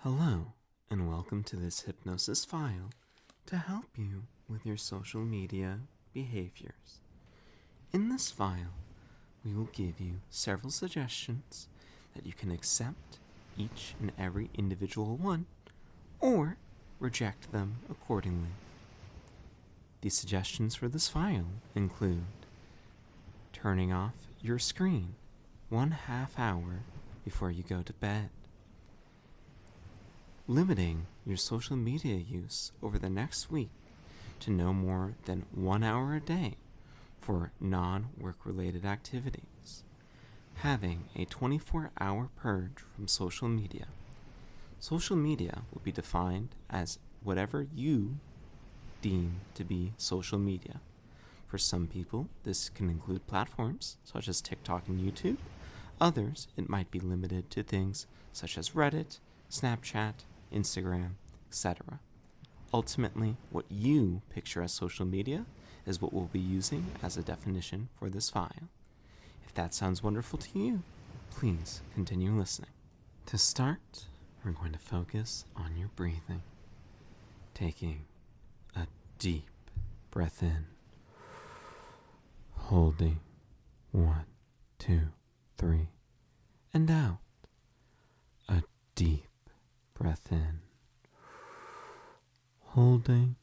Hello, and welcome to this hypnosis file to help you with your social media behaviors. In this file, we will give you several suggestions that you can accept each and every individual one, or reject them accordingly. The suggestions for this file include turning off your screen 1/2 hour before you go to bed, limiting your social media use over the next week to no more than 1 hour a day for non-work related activities, having a 24-hour purge from social media. Social media will be defined as whatever you deem to be social media. For some people, this can include platforms such as TikTok and YouTube. Others, it might be limited to things such as Reddit, Snapchat, Instagram, etc. Ultimately, what you picture as social media is what we'll be using as a definition for this file. If that sounds wonderful to you, please continue listening. To start, we're going to focus on your breathing. Taking a deep breath in, holding 1, 2, 3, and out. A deep breath in, holding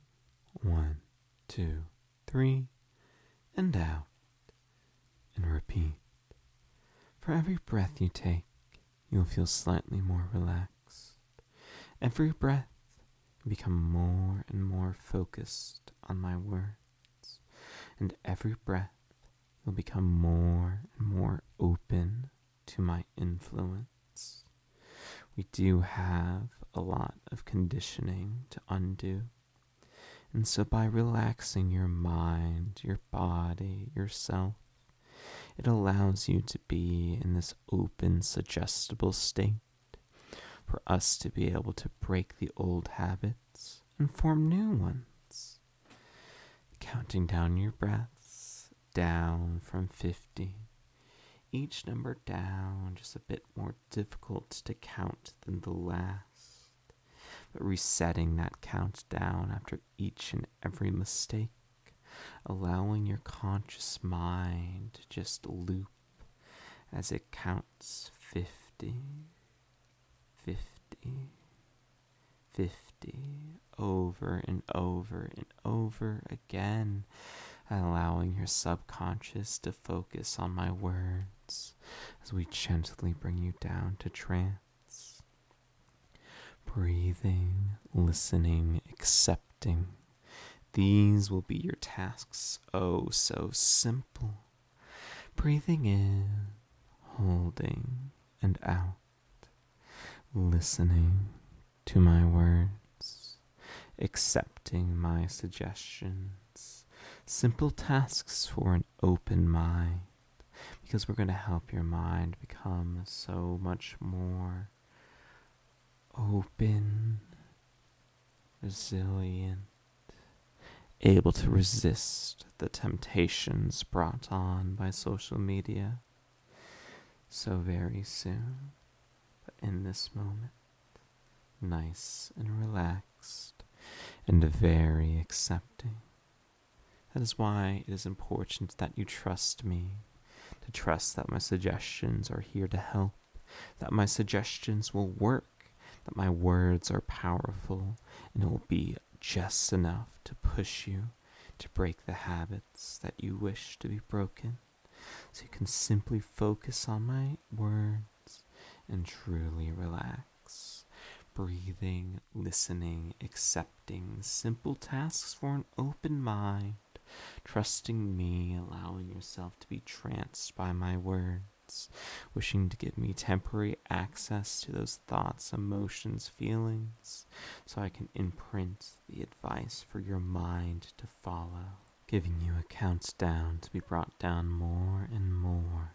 1, 2, 3, and out. And repeat. For every breath you take, you'll feel slightly more relaxed. Every breath, you become more and more focused on my words. And every breath, you'll become more and more open to my influence. We do have a lot of conditioning to undo. And so by relaxing your mind, your body, yourself, it allows you to be in this open, suggestible state for us to be able to break the old habits and form new ones. Counting down your breaths, down from 50. Each number down, just a bit more difficult to count than the last. But resetting that countdown after each and every mistake, allowing your conscious mind to just loop as it counts 50, 50, 50, over and over and over again, allowing your subconscious to focus on my words as we gently bring you down to trance. Breathing, listening, accepting. These will be your tasks, oh so simple. Breathing in, holding, and out. Listening to my words, accepting my suggestions. Simple tasks for an open mind, because we're going to help your mind become so much more open, resilient, able to resist the temptations brought on by social media so very soon. But in this moment, nice and relaxed and very accepting. That is why it is important that you trust me, to trust that my suggestions are here to help, that my suggestions will work, that my words are powerful, and it will be just enough to push you to break the habits that you wish to be broken. So you can simply focus on my words and truly relax. Breathing, listening, accepting, simple tasks for an open mind. Trusting me, allowing yourself to be tranced by my words, wishing to give me temporary access to those thoughts, emotions, feelings, so I can imprint the advice for your mind to follow, giving you a countdown to be brought down more and more.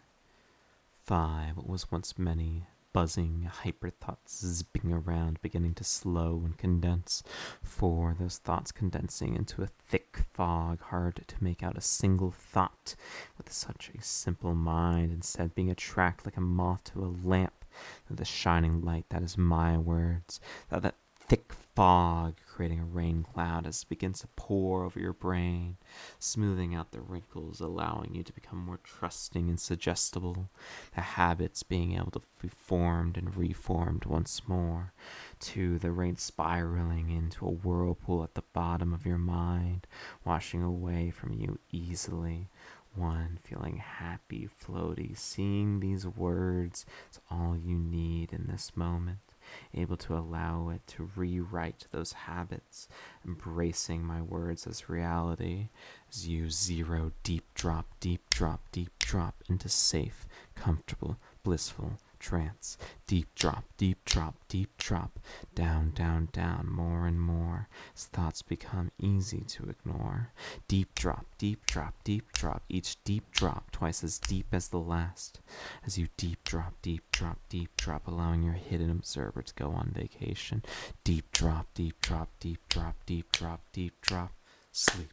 5, what was once many buzzing, hyper thoughts zipping around, beginning to slow and condense. 4, those thoughts condensing into a thick fog, hard to make out a single thought with such a simple mind, instead being attracted like a moth to a lamp, the shining light that is my words, that thick fog creating a rain cloud as it begins to pour over your brain, smoothing out the wrinkles, allowing you to become more trusting and suggestible, the habits being able to be formed and reformed once more, to the rain spiraling into a whirlpool at the bottom of your mind, washing away from you easily. One, feeling happy, floaty, seeing these words is all you need in this moment, able to allow it to rewrite those habits, embracing my words as reality, as you zero deep drop, deep drop, deep drop into safe, comfortable, blissful trance. Deep drop, deep drop, deep drop, down, down, down, more and more, as thoughts become easy to ignore. Deep drop, deep drop, deep drop, each deep drop twice as deep as the last, as you deep drop, deep drop, deep drop, allowing your hidden observer to go on vacation. Deep drop, deep drop, deep drop, deep drop, deep drop, sleep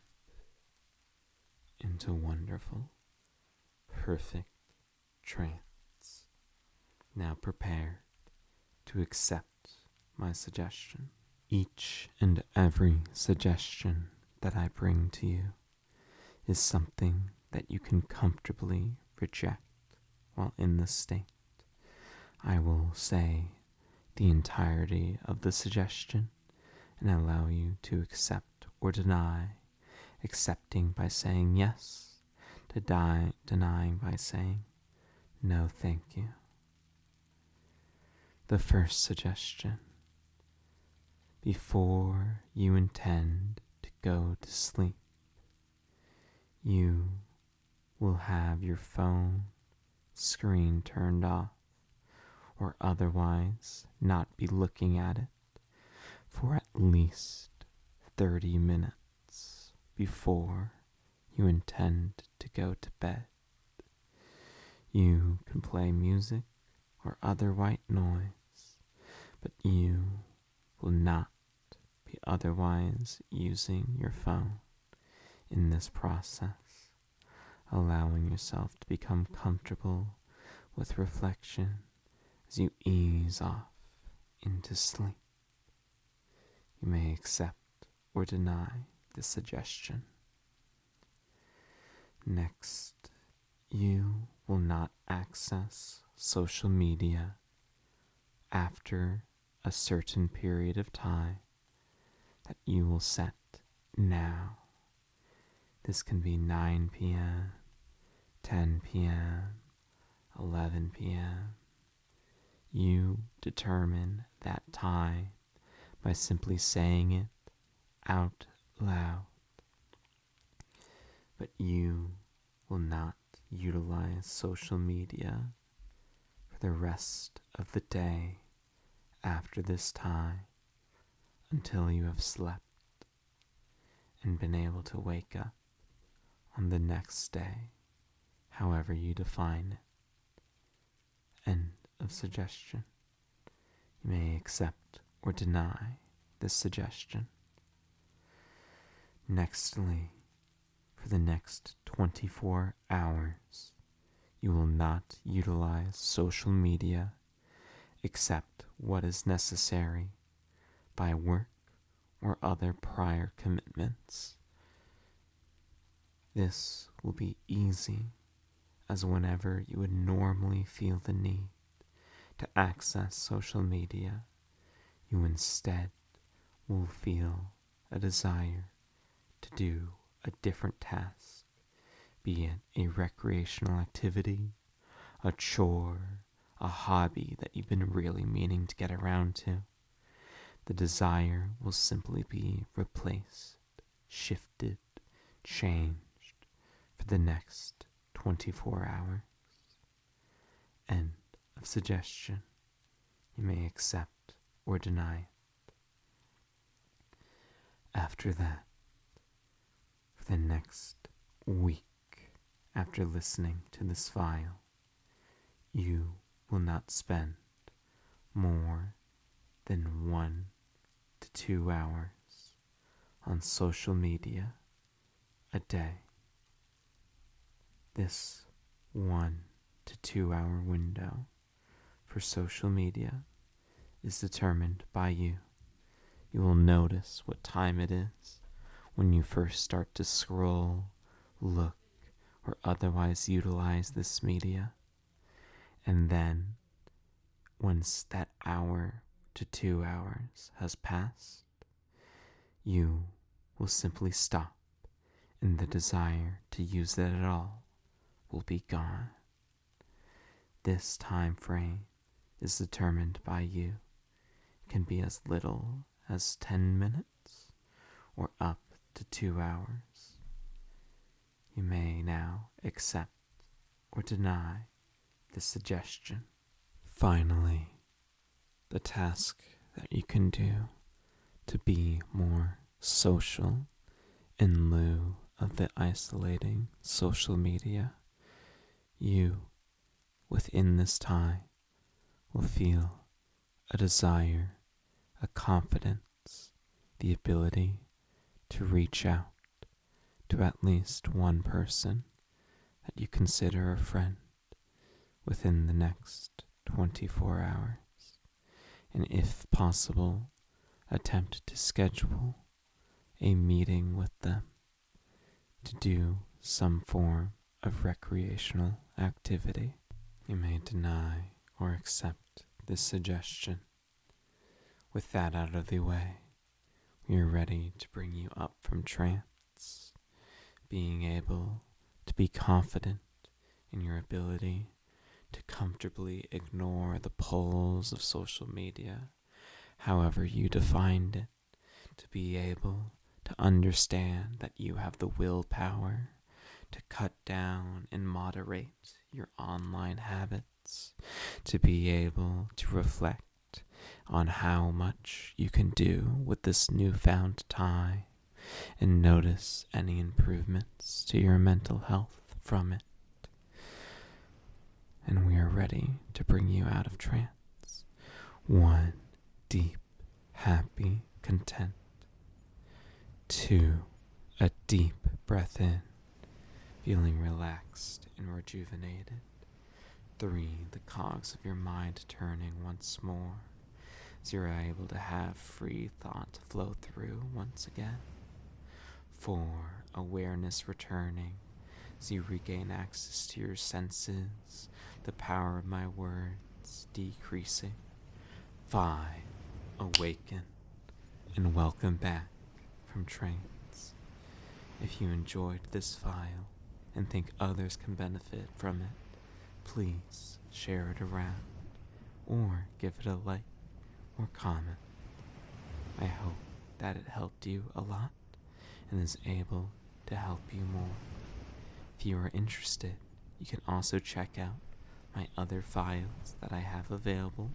into wonderful, perfect trance. Now prepared to accept my suggestion. Each and every suggestion that I bring to you is something that you can comfortably reject while in this state. I will say the entirety of the suggestion and allow you to accept or deny, accepting by saying yes, denying by saying no thank you. The first suggestion: before you intend to go to sleep, you will have your phone screen turned off or otherwise not be looking at it for at least 30 minutes before you intend to go to bed. You can play music or other white noise, but you will not be otherwise using your phone in this process, allowing yourself to become comfortable with reflection as you ease off into sleep. You may accept or deny this suggestion. Next, you will not access social media after a certain period of time that you will set now. This can be 9 p.m., 10 p.m., 11 p.m. You determine that time by simply saying it out loud. But you will not utilize social media for the rest of the day after this time until you have slept and been able to wake up on the next day, however you define it. End of suggestion. You may accept or deny this suggestion. Nextly, for the next 24 hours, you will not utilize social media except what is necessary by work or other prior commitments. This will be easy, as whenever you would normally feel the need to access social media, you instead will feel a desire to do a different task, be it a recreational activity, a chore, a hobby that you've been really meaning to get around to. The desire will simply be replaced, shifted, changed for the next 24 hours. End of suggestion. You may accept or deny it. After that, for the next week after listening to this file, you will not spend more than 1 to 2 hours on social media a day. This 1 to 2 hour window for social media is determined by you. You will notice what time it is when you first start to scroll, look, or otherwise utilize this media. And then, once that hour to 2 hours has passed, you will simply stop, and the desire to use it at all will be gone. This time frame is determined by you. It can be as little as 10 minutes or up to 2 hours. You may now accept or deny the suggestion. Finally, the task that you can do to be more social in lieu of the isolating social media, you, within this time, will feel a desire, a confidence, the ability to reach out to at least one person that you consider a friend within the next 24 hours, and if possible, attempt to schedule a meeting with them to do some form of recreational activity. You may deny or accept this suggestion. With that out of the way, we are ready to bring you up from trance, being able to be confident in your ability to comfortably ignore the pulls of social media, however you defined it, to be able to understand that you have the willpower to cut down and moderate your online habits, to be able to reflect on how much you can do with this newfound time and notice any improvements to your mental health from it. And we are ready to bring you out of trance. 1, deep, happy, content. 2, a deep breath in, feeling relaxed and rejuvenated. 3, the cogs of your mind turning once more, so you're able to have free thought flow through once again. 4, awareness returning, so you regain access to your senses, the power of my words decreasing. 5, awaken, and welcome back from trance. If you enjoyed this file and think others can benefit from it, please share it around or give it a like or comment. I hope that it helped you a lot and is able to help you more. If you are interested, you can also check out my other files that I have available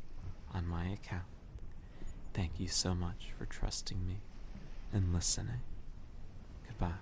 on my account. Thank you so much for trusting me and listening. Goodbye.